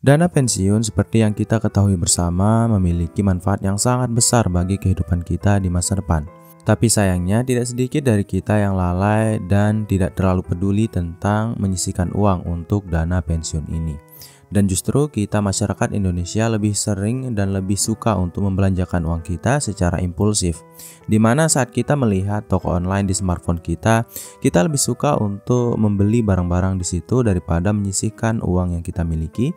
Dana pensiun seperti yang kita ketahui bersama memiliki manfaat yang sangat besar bagi kehidupan kita di masa depan. Tapi sayangnya tidak sedikit dari kita yang lalai dan tidak terlalu peduli tentang menyisihkan uang untuk dana pensiun ini. Dan justru kita masyarakat Indonesia lebih sering dan lebih suka untuk membelanjakan uang kita secara impulsif. Dimana saat kita melihat toko online di smartphone kita lebih suka untuk membeli barang-barang di situ daripada menyisihkan uang yang kita miliki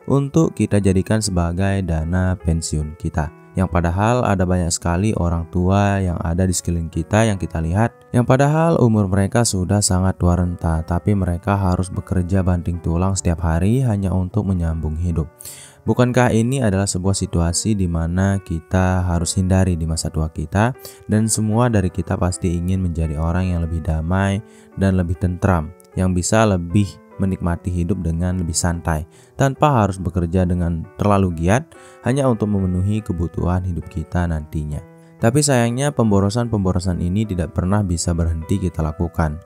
untuk kita jadikan sebagai dana pensiun kita. Yang padahal ada banyak sekali orang tua yang ada di sekeliling kita yang kita lihat, yang padahal umur mereka sudah sangat tua renta, tapi mereka harus bekerja banting tulang setiap hari hanya untuk menyambung hidup. Bukankah ini adalah sebuah situasi di mana kita harus hindari di masa tua kita, dan semua dari kita pasti ingin menjadi orang yang lebih damai dan lebih tentram, yang bisa lebih menikmati hidup dengan lebih santai, tanpa harus bekerja dengan terlalu giat hanya untuk memenuhi kebutuhan hidup kita nantinya. Tapi sayangnya pemborosan-pemborosan ini tidak pernah bisa berhenti kita lakukan.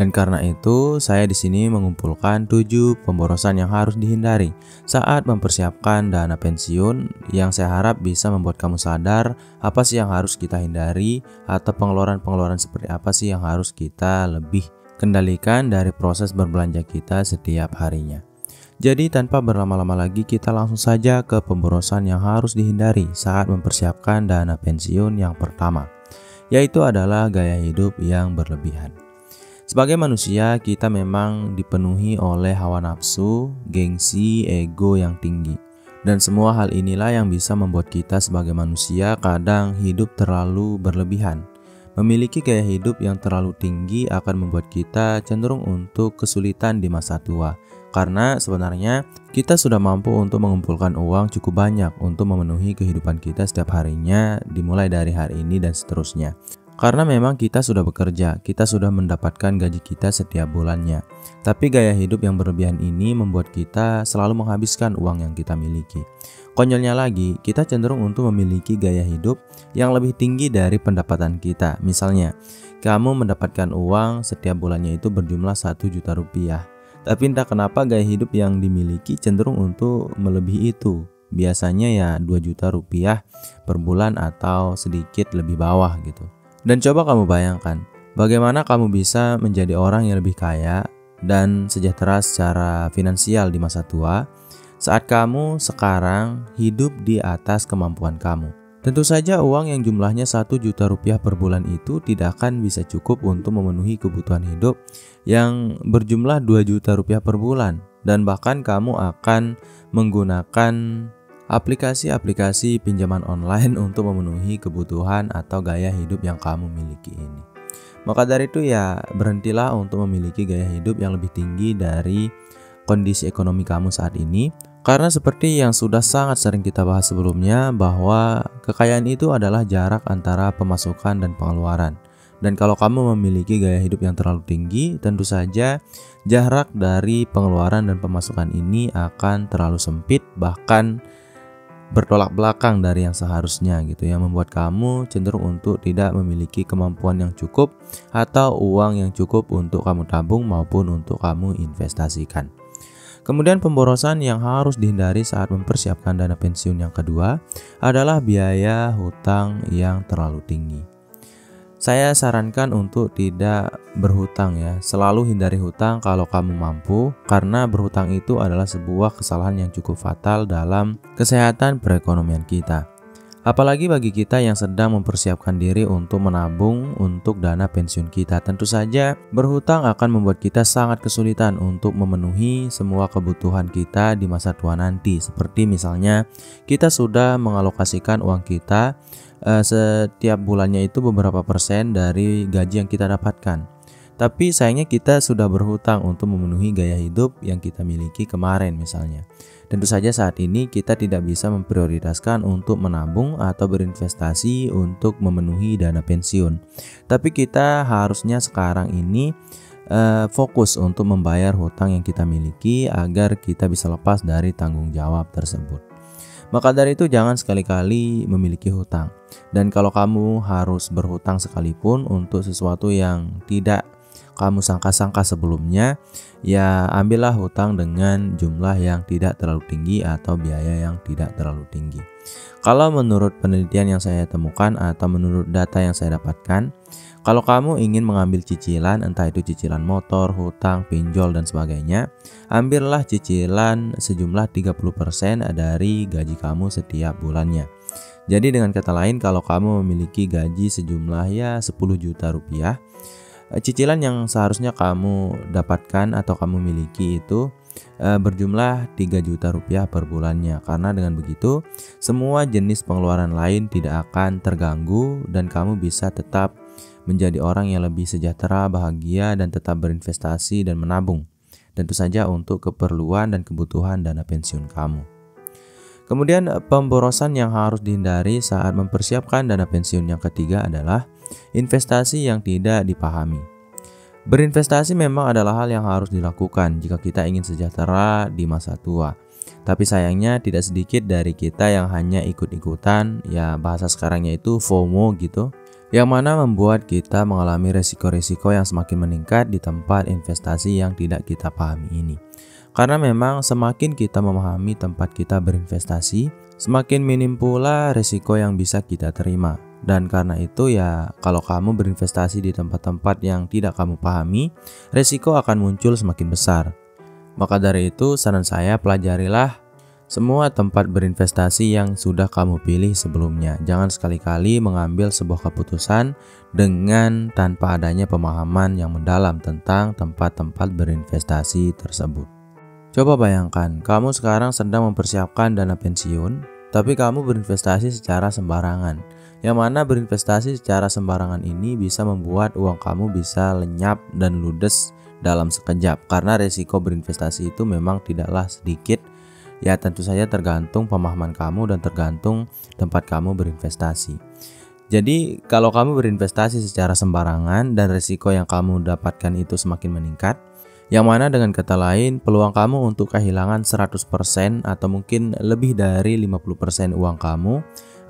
Dan karena itu, saya di sini mengumpulkan 7 pemborosan yang harus dihindari saat mempersiapkan dana pensiun yang saya harap bisa membuat kamu sadar apa sih yang harus kita hindari atau pengeluaran-pengeluaran seperti apa sih yang harus kita lebih kendalikan dari proses berbelanja kita setiap harinya. Jadi tanpa berlama-lama lagi kita langsung saja ke pemborosan yang harus dihindari saat mempersiapkan dana pensiun yang pertama, yaitu adalah gaya hidup yang berlebihan. Sebagai manusia kita memang dipenuhi oleh hawa nafsu, gengsi, ego yang tinggi. Dan semua hal inilah yang bisa membuat kita sebagai manusia kadang hidup terlalu berlebihan. Memiliki gaya hidup yang terlalu tinggi akan membuat kita cenderung untuk kesulitan di masa tua. Karena sebenarnya kita sudah mampu untuk mengumpulkan uang cukup banyak untuk memenuhi kehidupan kita setiap harinya, dimulai dari hari ini dan seterusnya. Karena memang kita sudah bekerja, kita sudah mendapatkan gaji kita setiap bulannya. Tapi gaya hidup yang berlebihan ini membuat kita selalu menghabiskan uang yang kita miliki. Konyolnya lagi, kita cenderung untuk memiliki gaya hidup yang lebih tinggi dari pendapatan kita. Misalnya, kamu mendapatkan uang setiap bulannya itu berjumlah 1 juta rupiah. Tapi entah kenapa gaya hidup yang dimiliki cenderung untuk melebihi itu. Biasanya ya 2 juta rupiah per bulan atau sedikit lebih bawah gitu. Dan coba kamu bayangkan, bagaimana kamu bisa menjadi orang yang lebih kaya dan sejahtera secara finansial di masa tua saat kamu sekarang hidup di atas kemampuan kamu. Tentu saja uang yang jumlahnya 1 juta rupiah per bulan itu tidak akan bisa cukup untuk memenuhi kebutuhan hidup yang berjumlah 2 juta rupiah per bulan. Dan bahkan kamu akan menggunakan aplikasi-aplikasi pinjaman online untuk memenuhi kebutuhan atau gaya hidup yang kamu miliki ini. Maka dari itu ya berhentilah untuk memiliki gaya hidup yang lebih tinggi dari kondisi ekonomi kamu saat ini. Karena seperti yang sudah sangat sering kita bahas sebelumnya, bahwa kekayaan itu adalah jarak antara pemasukan dan pengeluaran. Dan kalau kamu memiliki gaya hidup yang terlalu tinggi, tentu saja jarak dari pengeluaran dan pemasukan ini akan terlalu sempit, bahkan bertolak belakang dari yang seharusnya gitu, yang membuat kamu cenderung untuk tidak memiliki kemampuan yang cukup atau uang yang cukup untuk kamu tabung maupun untuk kamu investasikan. Kemudian pemborosan yang harus dihindari saat mempersiapkan dana pensiun yang kedua adalah biaya hutang yang terlalu tinggi. Saya sarankan untuk tidak berhutang ya, selalu hindari hutang kalau kamu mampu, karena berhutang itu adalah sebuah kesalahan yang cukup fatal dalam kesehatan perekonomian kita. Apalagi bagi kita yang sedang mempersiapkan diri untuk menabung untuk dana pensiun kita. Tentu saja berhutang akan membuat kita sangat kesulitan untuk memenuhi semua kebutuhan kita di masa tua nanti. Seperti misalnya kita sudah mengalokasikan uang kita setiap bulannya itu beberapa persen dari gaji yang kita dapatkan. Tapi sayangnya kita sudah berhutang untuk memenuhi gaya hidup yang kita miliki kemarin misalnya. Tentu saja saat ini kita tidak bisa memprioritaskan untuk menabung atau berinvestasi untuk memenuhi dana pensiun. Tapi kita harusnya sekarang ini fokus untuk membayar hutang yang kita miliki agar kita bisa lepas dari tanggung jawab tersebut. Maka dari itu jangan sekali-kali memiliki hutang. Dan kalau kamu harus berhutang sekalipun untuk sesuatu yang tidak kamu sangka-sangka sebelumnya, ya ambillah hutang dengan jumlah yang tidak terlalu tinggi atau biaya yang tidak terlalu tinggi. Kalau menurut penelitian yang saya temukan atau menurut data yang saya dapatkan, kalau kamu ingin mengambil cicilan, entah itu cicilan motor, hutang, pinjol, dan sebagainya, ambillah cicilan sejumlah 30% dari gaji kamu setiap bulannya. Jadi dengan kata lain, kalau kamu memiliki gaji sejumlah 10 juta rupiah, cicilan yang seharusnya kamu dapatkan atau kamu miliki itu berjumlah 3 juta rupiah per bulannya. Karena dengan begitu, semua jenis pengeluaran lain tidak akan terganggu dan kamu bisa tetap menjadi orang yang lebih sejahtera, bahagia, dan tetap berinvestasi dan menabung. Tentu saja untuk keperluan dan kebutuhan dana pensiun kamu. Kemudian pemborosan yang harus dihindari saat mempersiapkan dana pensiun yang ketiga adalah investasi yang tidak dipahami. Berinvestasi memang adalah hal yang harus dilakukan jika kita ingin sejahtera di masa tua. Tapi sayangnya tidak sedikit dari kita yang hanya ikut-ikutan, ya bahasa sekarangnya itu FOMO gitu, yang mana membuat kita mengalami resiko-resiko yang semakin meningkat di tempat investasi yang tidak kita pahami ini. Karena memang semakin kita memahami tempat kita berinvestasi, semakin minim pula resiko yang bisa kita terima. Dan karena itu ya, kalau kamu berinvestasi di tempat-tempat yang tidak kamu pahami, resiko akan muncul semakin besar. Maka dari itu, saran saya pelajarilah semua tempat berinvestasi yang sudah kamu pilih sebelumnya. Jangan sekali-kali mengambil sebuah keputusan dengan tanpa adanya pemahaman yang mendalam tentang tempat-tempat berinvestasi tersebut. Coba bayangkan, kamu sekarang sedang mempersiapkan dana pensiun, tapi kamu berinvestasi secara sembarangan. Yang mana berinvestasi secara sembarangan ini bisa membuat uang kamu bisa lenyap dan ludes dalam sekejap. Karena resiko berinvestasi itu memang tidaklah sedikit. Ya tentu saja tergantung pemahaman kamu dan tergantung tempat kamu berinvestasi. Jadi kalau kamu berinvestasi secara sembarangan dan resiko yang kamu dapatkan itu semakin meningkat, yang mana dengan kata lain peluang kamu untuk kehilangan 100% atau mungkin lebih dari 50% uang kamu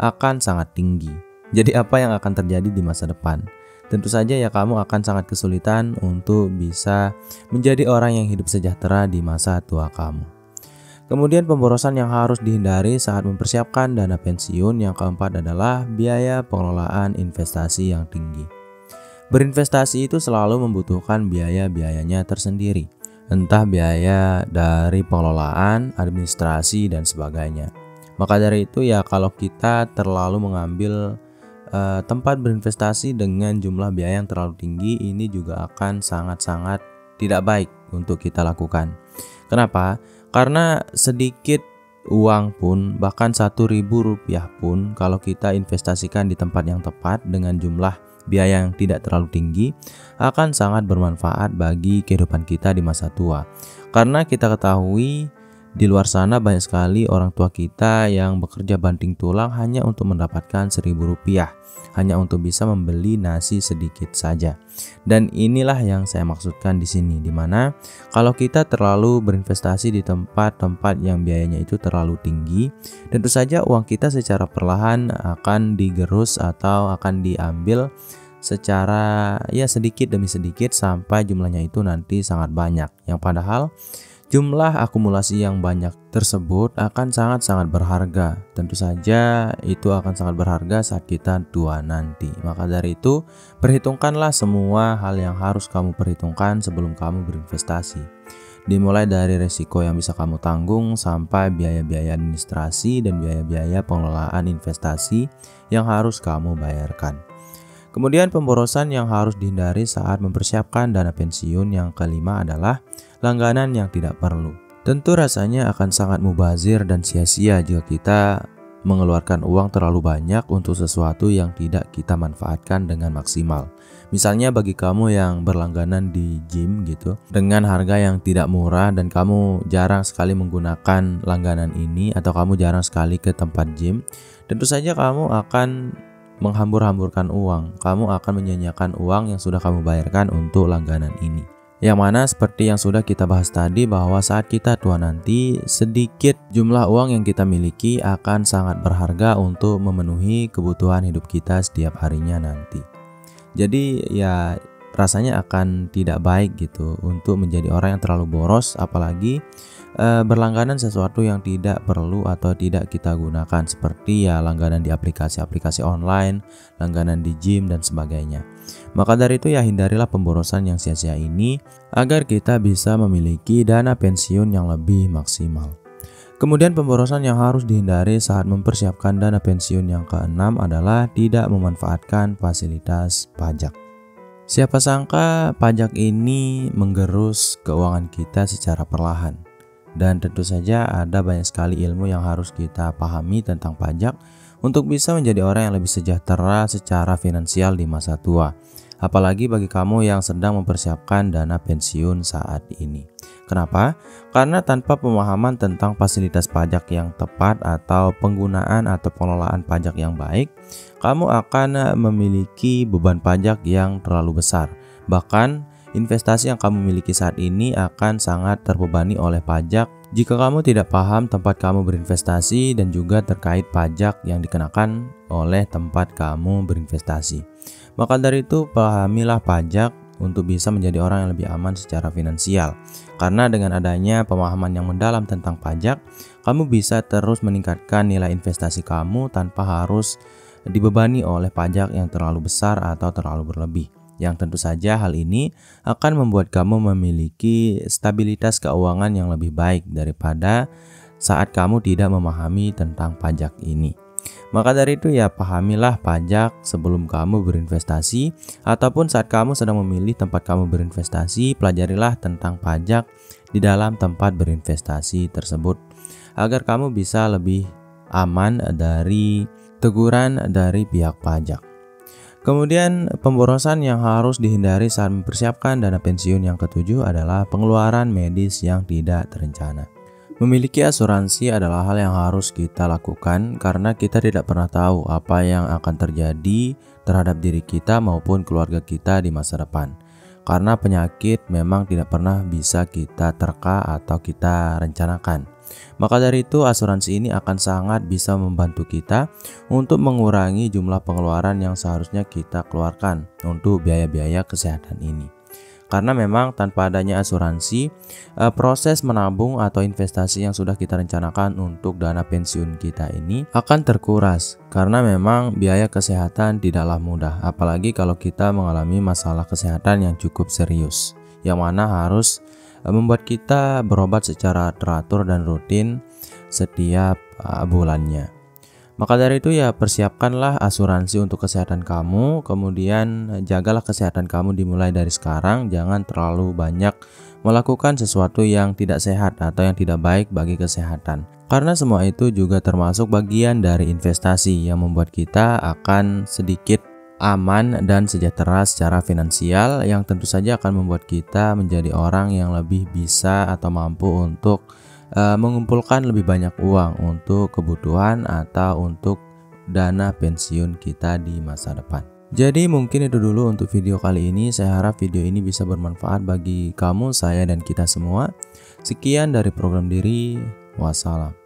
akan sangat tinggi. Jadi apa yang akan terjadi di masa depan? Tentu saja ya kamu akan sangat kesulitan untuk bisa menjadi orang yang hidup sejahtera di masa tua kamu. Kemudian pemborosan yang harus dihindari saat mempersiapkan dana pensiun yang keempat adalah biaya pengelolaan investasi yang tinggi. Berinvestasi itu selalu membutuhkan biaya-biayanya tersendiri, entah biaya dari pengelolaan, administrasi, dan sebagainya. Maka dari itu ya kalau kita terlalu mengambil tempat berinvestasi dengan jumlah biaya yang terlalu tinggi, ini juga akan sangat-sangat tidak baik untuk kita lakukan. Kenapa? Karena sedikit uang pun, bahkan Rp1.000 pun, kalau kita investasikan di tempat yang tepat dengan jumlah biaya yang tidak terlalu tinggi, akan sangat bermanfaat bagi kehidupan kita di masa tua. Karena kita ketahui di luar sana banyak sekali orang tua kita yang bekerja banting tulang hanya untuk mendapatkan Rp1.000, hanya untuk bisa membeli nasi sedikit saja. Dan inilah yang saya maksudkan di sini, dimana kalau kita terlalu berinvestasi di tempat-tempat yang biayanya itu terlalu tinggi, tentu saja uang kita secara perlahan akan digerus atau akan diambil secara sedikit demi sedikit sampai jumlahnya itu nanti sangat banyak, yang padahal jumlah akumulasi yang banyak tersebut akan sangat-sangat berharga. Tentu saja itu akan sangat berharga saat kita tua nanti. Maka dari itu, perhitungkanlah semua hal yang harus kamu perhitungkan sebelum kamu berinvestasi. Dimulai dari resiko yang bisa kamu tanggung sampai biaya-biaya administrasi dan biaya-biaya pengelolaan investasi yang harus kamu bayarkan. Kemudian pemborosan yang harus dihindari saat mempersiapkan dana pensiun yang kelima adalah langganan yang tidak perlu. Tentu rasanya akan sangat mubazir dan sia-sia jika kita mengeluarkan uang terlalu banyak untuk sesuatu yang tidak kita manfaatkan dengan maksimal. Misalnya bagi kamu yang berlangganan di gym gitu, dengan harga yang tidak murah dan kamu jarang sekali menggunakan langganan ini atau kamu jarang sekali ke tempat gym, tentu saja kamu akan menghambur-hamburkan uang. Kamu akan menyia-nyiakan uang yang sudah kamu bayarkan untuk langganan ini. Yang mana seperti yang sudah kita bahas tadi, bahwa saat kita tua nanti, sedikit jumlah uang yang kita miliki akan sangat berharga untuk memenuhi kebutuhan hidup kita setiap harinya nanti. Jadi ya rasanya akan tidak baik gitu untuk menjadi orang yang terlalu boros, apalagi berlangganan sesuatu yang tidak perlu atau tidak kita gunakan, seperti ya langganan di aplikasi-aplikasi online, langganan di gym dan sebagainya. Maka dari itu ya hindarilah pemborosan yang sia-sia ini agar kita bisa memiliki dana pensiun yang lebih maksimal. Kemudian pemborosan yang harus dihindari saat mempersiapkan dana pensiun yang keenam adalah tidak memanfaatkan fasilitas pajak. Siapa sangka pajak ini menggerus keuangan kita secara perlahan. Dan tentu saja ada banyak sekali ilmu yang harus kita pahami tentang pajak untuk bisa menjadi orang yang lebih sejahtera secara finansial di masa tua. Apalagi bagi kamu yang sedang mempersiapkan dana pensiun saat ini. Kenapa? Karena tanpa pemahaman tentang fasilitas pajak yang tepat atau penggunaan atau pengelolaan pajak yang baik, kamu akan memiliki beban pajak yang terlalu besar. Bahkan investasi yang kamu miliki saat ini akan sangat terbebani oleh pajak jika kamu tidak paham tempat kamu berinvestasi dan juga terkait pajak yang dikenakan oleh tempat kamu berinvestasi. Maka dari itu, pahamilah pajak untuk bisa menjadi orang yang lebih aman secara finansial. Karena dengan adanya pemahaman yang mendalam tentang pajak, kamu bisa terus meningkatkan nilai investasi kamu tanpa harus dibebani oleh pajak yang terlalu besar atau terlalu berlebih. Yang tentu saja hal ini akan membuat kamu memiliki stabilitas keuangan yang lebih baik daripada saat kamu tidak memahami tentang pajak ini. Maka dari itu ya pahamilah pajak sebelum kamu berinvestasi, ataupun saat kamu sedang memilih tempat kamu berinvestasi, pelajarilah tentang pajak di dalam tempat berinvestasi tersebut agar kamu bisa lebih aman dari teguran dari pihak pajak. Kemudian pemborosan yang harus dihindari saat mempersiapkan dana pensiun yang ketujuh adalah pengeluaran medis yang tidak terencana. Memiliki asuransi adalah hal yang harus kita lakukan karena kita tidak pernah tahu apa yang akan terjadi terhadap diri kita maupun keluarga kita di masa depan. Karena penyakit memang tidak pernah bisa kita terka atau kita rencanakan. Maka dari itu asuransi ini akan sangat bisa membantu kita untuk mengurangi jumlah pengeluaran yang seharusnya kita keluarkan untuk biaya-biaya kesehatan ini. Karena memang tanpa adanya asuransi, proses menabung atau investasi yang sudah kita rencanakan untuk dana pensiun kita ini akan terkuras. Karena memang biaya kesehatan tidaklah mudah, apalagi kalau kita mengalami masalah kesehatan yang cukup serius, yang mana harus membuat kita berobat secara teratur dan rutin setiap bulannya. Maka dari itu ya persiapkanlah asuransi untuk kesehatan kamu, kemudian jagalah kesehatan kamu dimulai dari sekarang. Jangan terlalu banyak melakukan sesuatu yang tidak sehat atau yang tidak baik bagi kesehatan. Karena semua itu juga termasuk bagian dari investasi yang membuat kita akan sedikit aman dan sejahtera secara finansial, yang tentu saja akan membuat kita menjadi orang yang lebih bisa atau mampu untuk mengumpulkan lebih banyak uang untuk kebutuhan atau untuk dana pensiun kita di masa depan. Jadi mungkin itu dulu untuk video kali ini. Saya harap video ini bisa bermanfaat bagi kamu, saya, dan kita semua. Sekian dari program Diri. Wassalam.